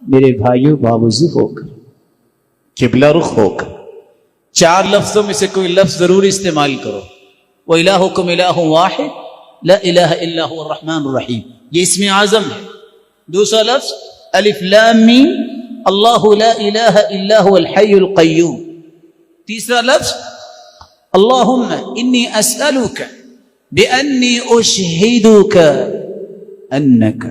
میرے بھائیوں باوضو ہو کر، قبلہ رخ ہو کر، 4 لفظوں میں سے کوئی لفظ ضرور استعمال کرو. وَإِلَٰهُكُمْ إِلَٰهٌ وَاحِدٌ لَا إِلَٰهَ إِلَّا هُوَ الرَّحْمَٰنُ الرَّحِيمُ. یہ اسم اعظم ہے. دوسرا لفظ الف لام میم اللہ لا الہ الا هو الحی القیوم. تیسرا لفظ اللہم انی اسألک بأنی اشہدک انک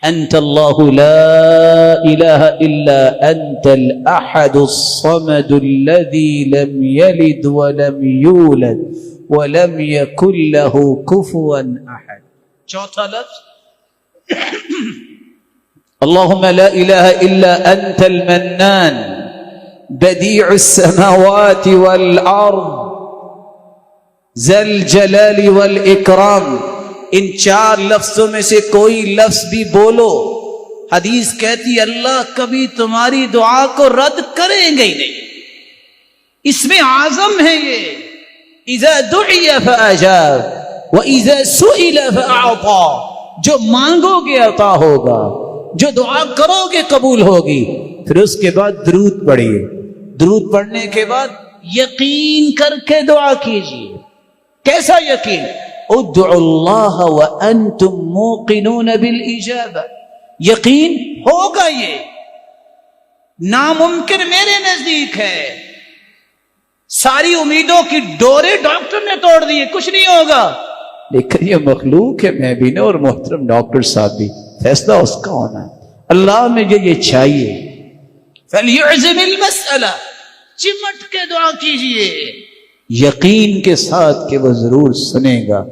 انت اللہ لا الہ الا انت الاحد الصمد الذی لم یلد ولم یولد ولم یکن له کفوا احد. چوتھا لفظ اللهم لا إله إلا أنت المنان بديع السماوات والأرض ذا الجلال والإكرام. ان 4 لفظوں میں سے کوئی لفظ بھی بولو، حدیث کہتی اللہ کبھی تمہاری دعا کو رد کریں گے ہی نہیں. اس میں اعظم ہے یہ. اذا دعی فاجاب واذا سئل فاعطى. جو مانگو گے عطا ہوگا، جو دعا کرو گے قبول ہوگی. پھر اس کے بعد درود پڑھیے. درود پڑھنے کے بعد یقین کر کے دعا کیجیے. کیسا یقین؟ ادعوا اللہ وانتم موقنون بالاجابہ. یقین ہوگا. یہ ناممکن میرے نزدیک ہے. ساری امیدوں کی ڈورے ڈاکٹر نے توڑ دی، کچھ نہیں ہوگا. لیکن یہ مخلوق ہے، میں بھی نہ اور محترم ڈاکٹر صاحب بھی، فیصلہ اس کا ہونا ہے. اللہ مجھے یہ چاہیے. فَلْيُعْزِمِ الْمَسْأَلَةَ. چمٹ کے دعا کیجئے یقین کے ساتھ کہ وہ ضرور سنے گا.